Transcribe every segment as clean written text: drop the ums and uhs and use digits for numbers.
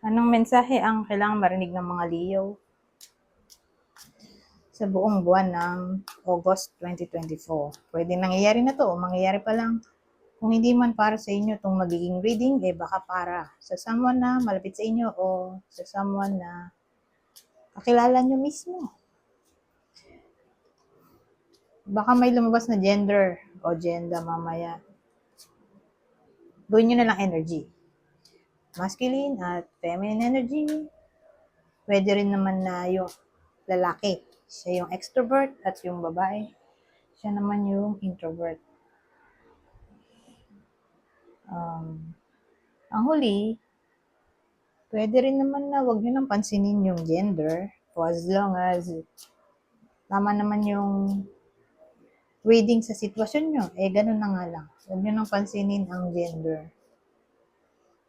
Anong mensahe ang kailangang marinig ng mga Leo sa buong buwan ng August 2024? Pwede nangyayari na to o mangyayari pa lang. Kung hindi man para sa inyo itong magiging reading, baka para sa someone na malapit sa inyo o sa someone na kakilala nyo mismo. Baka may lumabas na gender o gender mamaya. Gawin nyo na lang energy. Masculine at feminine energy. Pwede rin naman na yung lalaki. Siya yung extrovert at yung babae, siya naman yung introvert. Ang huli, pwede rin naman na wag nyo nang pansinin yung gender as long as tama naman yung reading sa sitwasyon nyo. Ganun na nga lang. Wag nyo nang pansinin ang gender.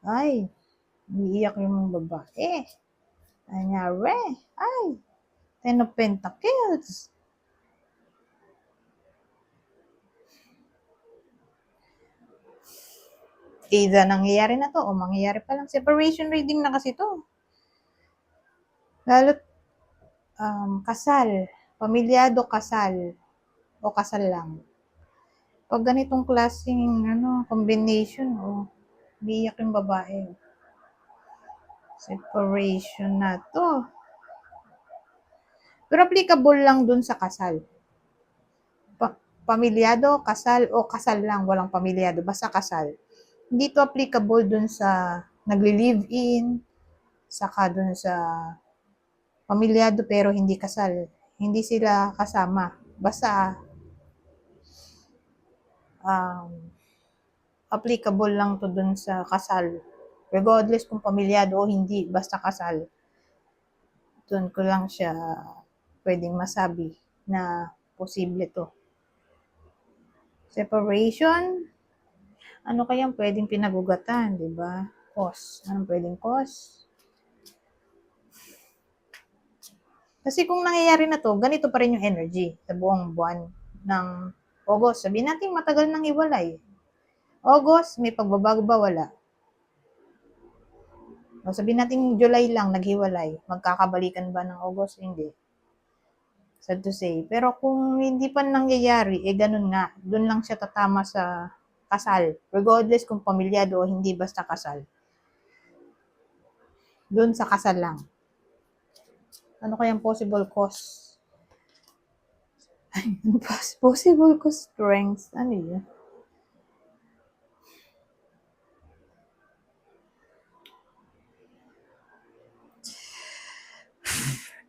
Ay, umiiyak yung babae. Anyari. Ay, Ten of Pentacles. Either nangyayari na to o mangyayari pa lang. Separation reading na kasi to. Lalo't kasal, pamilyado kasal, o kasal lang. Pag ganitong klaseng combination, biyak yung babae. Separation na to. Pero applicable lang dun sa kasal. Pamilyado, kasal, o kasal lang, walang pamilyado, basta kasal. Hindi to applicable dun sa nagli-live-in, saka dun sa pamilyado pero hindi kasal. Hindi sila kasama. Basta applicable lang to dun sa kasal. Regardless kung pamilyado o hindi, basta kasal. Dun ko lang siya pwedeng masabi na posible to. Separation, ano kayang pwedeng pinagugatan, di ba? Cause, anong pwedeng cause? Kasi kung nangyayari na to, ganito pa rin yung energy sa buong buwan ng August. Sabihin natin matagal nang hiwalay. August, may pagbabago ba? Wala. O sabihin natin July lang naghiwalay. Magkakabalikan ba ng August? Hindi. Sad to say. Pero kung hindi pa nangyayari, ganun nga. Doon lang siya tatama sa kasal. Regardless kung pamilyado o hindi, basta kasal. Doon sa kasal lang. Ano kayang possible cause? Possible cause strength. Ano yun?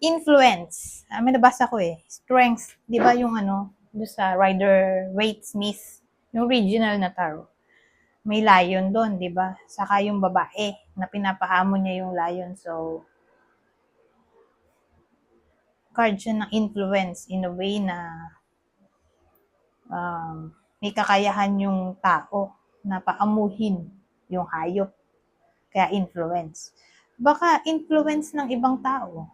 Influence. May nabasa ko Strength. Di ba yung doon sa Rider-Waite-Smith, yung original na tarot. May lion doon, di ba? Saka yung babae na pinapahamon niya yung lion. So, card siya ng influence in a way na may kakayahan yung tao na paamuhin yung hayop. Kaya influence. Baka influence ng ibang tao.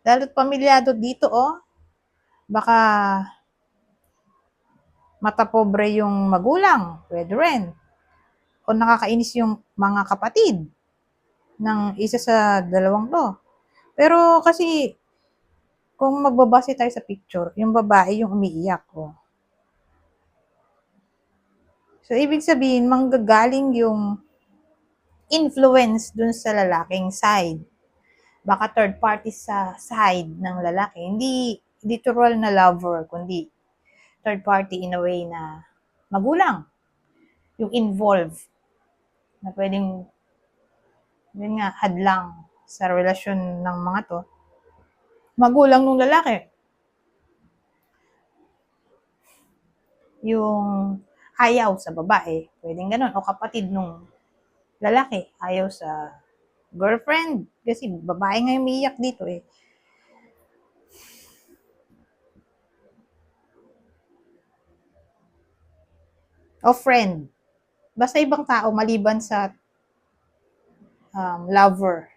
Dahil pamilyado dito, baka mata pobre yung magulang, pwede rin. O nakakainis yung mga kapatid ng isa sa dalawang to. Pero kasi, kung magbabase tayo sa picture, yung babae yung umiiyak. So, ibig sabihin, manggagaling yung influence dun sa lalaking side. Baka third party sa side ng lalaki. Hindi literal na lover, kundi third party in a way na magulang. Yung involved. Na pwedeng, yun nga, hadlang sa relasyon ng mga to. Magulang ng lalaki. Yung ayaw sa babae, pwedeng ganun. O kapatid nung lalaki, ayaw sa girlfriend. Kasi babae nga yung umiiyak dito O friend. Basta ibang tao maliban sa lover.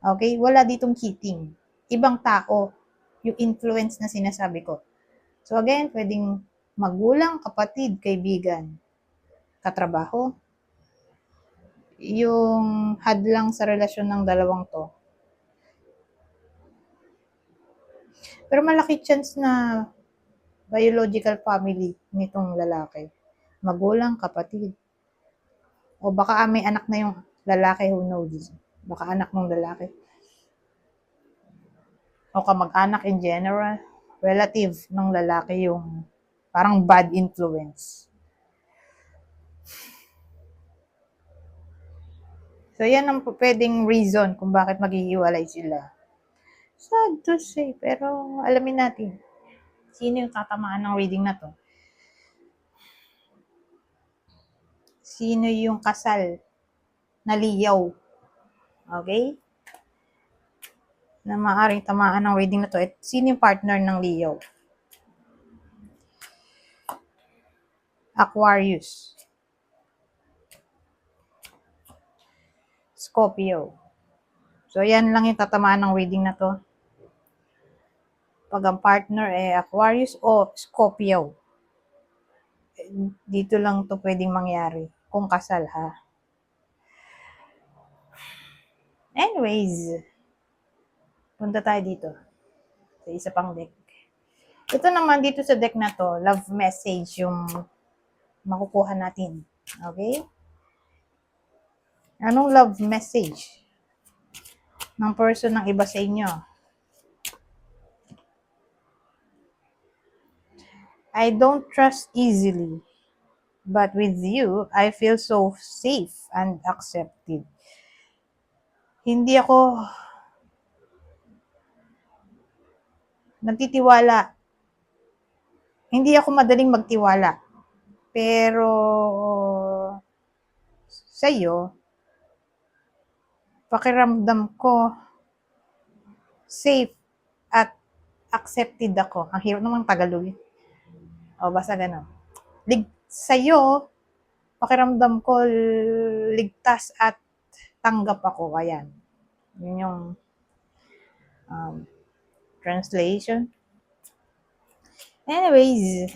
Okay? Wala ditong cheating. Ibang tao yung influence na sinasabi ko. So again, pwedeng magulang, kapatid, kaibigan, katrabaho, yung hadlang sa relasyon ng dalawang to. Pero malaki chance na biological family nitong lalaki. Magulang, kapatid. O baka may anak na yung lalaki, who knows. Baka anak ng lalaki. O kamag-anak in general. Relative ng lalaki yung parang bad influence. So, yan ang pwedeng reason kung bakit maghihiwalay sila. Sad to say, pero alamin natin. Sino yung tatamaan ng reading na to? Sino yung kasal na liyaw? Okay? Na maaaring tamaan ng reading na to. At sino yung partner ng liyaw? Aquarius. Scorpio. So, yan lang yung tatamaan ng reading na to. Pag ang partner ay Aquarius o Scorpio. Dito lang to pwedeng mangyari. Kung kasal, ha? Anyways, punta tayo dito. Sa isa pang deck. Ito naman dito sa deck na to, love message yung makukuha natin. Okay? Anong love message ng person ng iba sa inyo? I don't trust easily, but with you, I feel so safe and accepted. Hindi ako nagtitiwala. Hindi ako madaling magtiwala. Pero sa'yo, pakiramdam ko safe at accepted ako. Ang hirap naman Tagalog. O, basta gano'n. Sa'yo, pakiramdam ko ligtas at tanggap ako. Ayan. Yun yung translation. Anyways,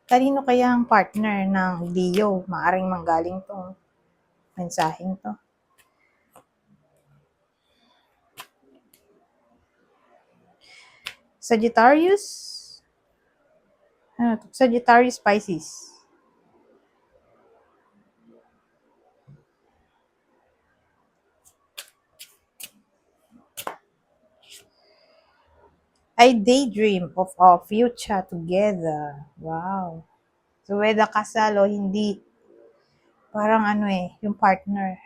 kanino kaya ang partner ng Leo? Maaring manggaling tong mensaheng to. Sagittarius? Sagittarius Pisces. I daydream of our future together. Wow. So, whether kasal o hindi, parang yung partner,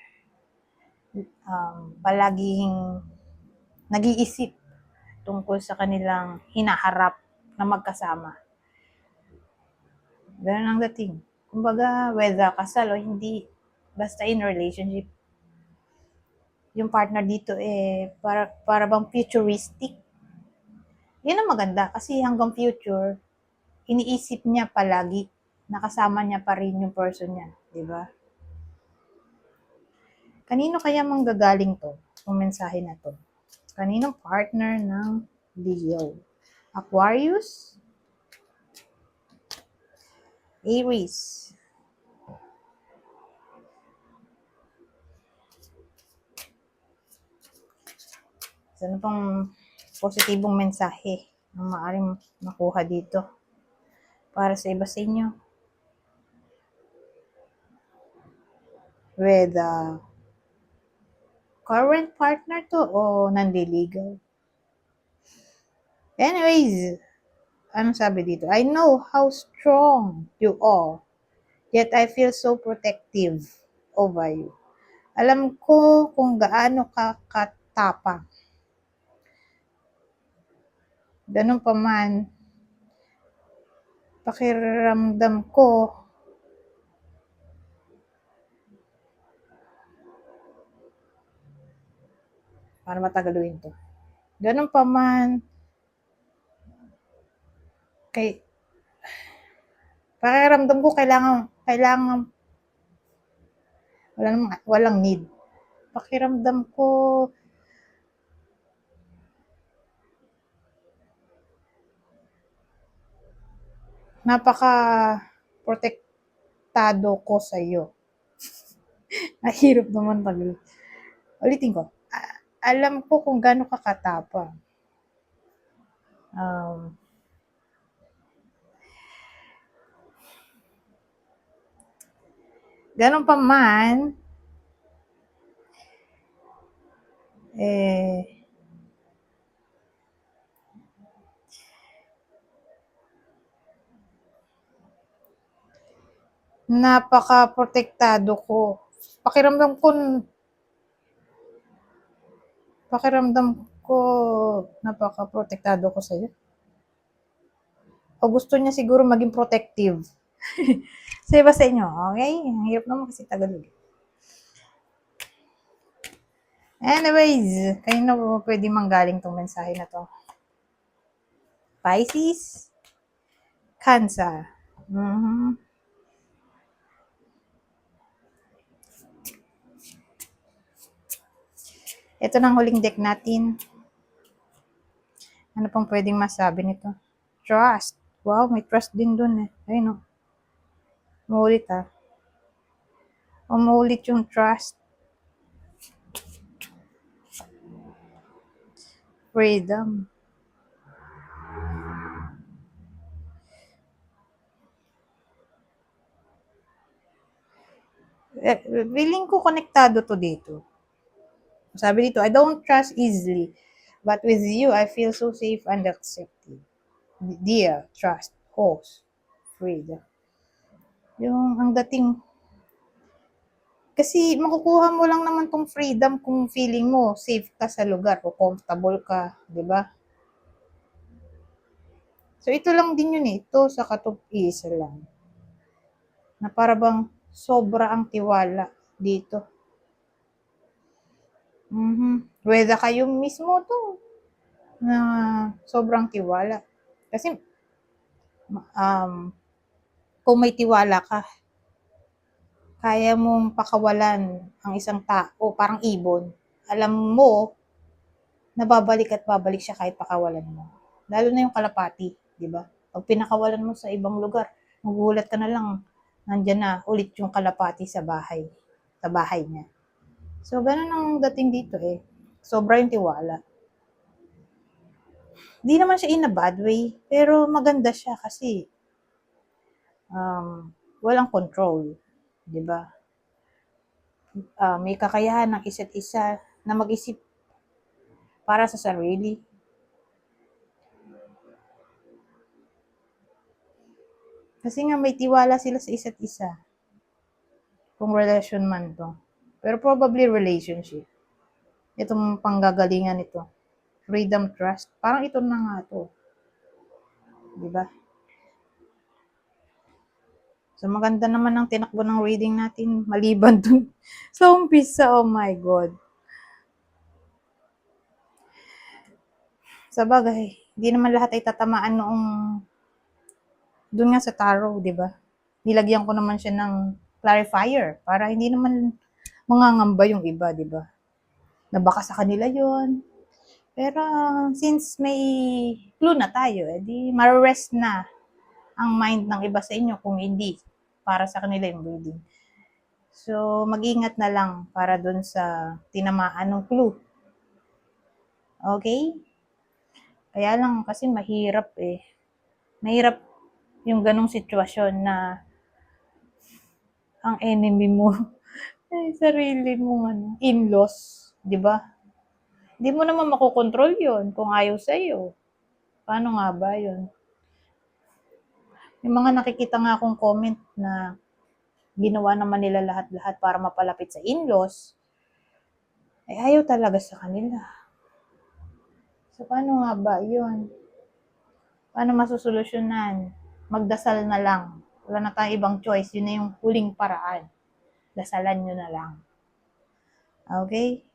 palaging nag-iisip tungkol sa kanilang hinaharap na magkasama. Ganun ang dating. Kumbaga, whether kasal o hindi, basta in relationship, yung partner dito para bang futuristic. Yun ang maganda kasi hanggang future, iniisip niya palagi, nakasama niya pa rin yung person niya, di ba? Kanino kaya manggagaling to, yung mensahe na to? Kaninong partner ng Leo? Aquarius? Aries? So, ano pang positibong mensahe ang maaaring makuha dito para sa iba sa inyo? With current partner to o nanliligaw? Anyways, anong sabi dito? I know how strong you are, yet I feel so protective over you. Alam ko kung gaano ka katapang. Ganun pa man, pakiramdam ko para matagaluin to. Ganun pa man, pakiramdam ko kailangan walang need. Pakiramdam ko napaka protektado ko sa iyo. Mahirap naman tagal. Ulitin ko. Alam ko kung gaano ka katapang. Ganun pa man, napaka-protektado ko. Pakiramdam ko, napaka-protektado ko sa'yo. O gusto niya siguro maging protective. So, iba sa inyo, okay? Ang hirap naman kasi Tagalog. Anyways, kanina po pwede manggaling tong mensahe na to. Pisces, Cancer. Ito na ang huling deck natin. Ano pang pwedeng masabi nito? Trust. Wow, may trust din dun eh. Ayun o. Umuulit ah. Umuulit yung trust. Freedom. Feeling ko konektado to dito. Sabi dito, I don't trust easily. But with you, I feel so safe and accepted. Dear, trust, pause, freedom. Yung ang dating, kasi makukuha mo lang naman tong freedom kung feeling mo safe ka sa lugar o comfortable ka, di ba? So ito lang din yun eh, ito sa katub-isa lang. Na para bang sobra ang tiwala dito. Whether kayo mismo to na sobrang tiwala. Kasi kung may tiwala ka, kaya mong pakawalan ang isang tao, parang ibon. Alam mo, na babalik at babalik siya kahit pakawalan mo. Lalo na yung kalapati, di ba? Pag pinakawalan mo sa ibang lugar, magugulat ka na lang, nandyan na ulit yung kalapati sa bahay niya. So, ganun ang dating dito eh. Sobra yung tiwala. Di naman siya in a bad way, pero maganda siya kasi walang control, di ba? May kakayahan ng isa't isa na mag-isip para sa sarili. Kasi nga may tiwala sila sa isa't isa. Kung relasyon man to. Pero probably relationship. Itong panggagalingan ito. Freedom, trust. Parang ito na nga to. Diba? So maganda naman ang tinakbo ng reading natin. Maliban dun sa umpisa. Oh my God. Sa bagay, hindi naman lahat ay tatamaan noong dun nga sa tarot, di ba? Nilagyan ko naman siya ng clarifier para hindi naman mangangamba yung iba, di ba? Na baka sa kanila yon. Pero since may clue na tayo, edi ma-rest na ang mind ng iba sa inyo kung hindi para sa kanila yung reading. So, mag-ingat na lang para dun sa tinamaan ng clue. Okay? Kaya lang kasi mahirap eh. Mahirap yung ganong sitwasyon na ang enemy mo ay sarili mong in-laws, 'di ba? Hindi mo naman makokontrol 'yon kung ayaw sa iyo. Paano nga ba 'yon? May mga nakikita nga akong comment na ginawa naman nila lahat-lahat para mapalapit sa in-laws, ay ayaw talaga sa kanila. So, paano nga ba 'yon? Paano masusolusyonan? Magdasal na lang. Wala na tayong ibang choice. Yun na yung huling paraan. Dasalan nyo na lang. Okay?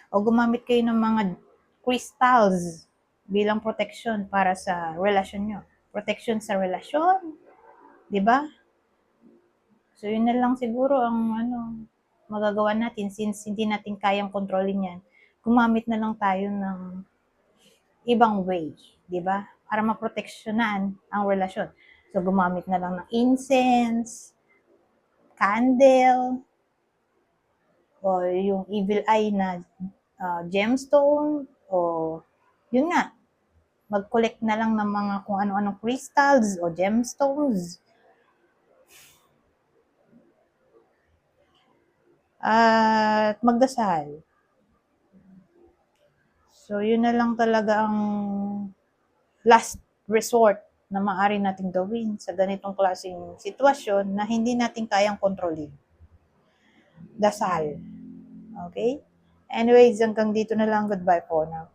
O gumamit kayo ng mga crystals bilang protection para sa relasyon nyo. Protection sa relasyon. Diba? So, yun na lang siguro ang magagawa natin since hindi natin kayang kontrolin yan. Gumamit na lang tayo ng ibang way. Diba? Para maproteksyonan ang relasyon. So, gumamit na lang ng incense, candle, o yung evil eye na gemstone, o yun nga, mag-collect na lang ng mga kung ano-anong crystals o gemstones. At magdasal. So, yun na lang talaga ang last resort na maaari nating gawin sa ganitong klaseng sitwasyon na hindi natin kayang kontrolin. Dasal. Okay? Anyways, hanggang dito na lang. Goodbye po now.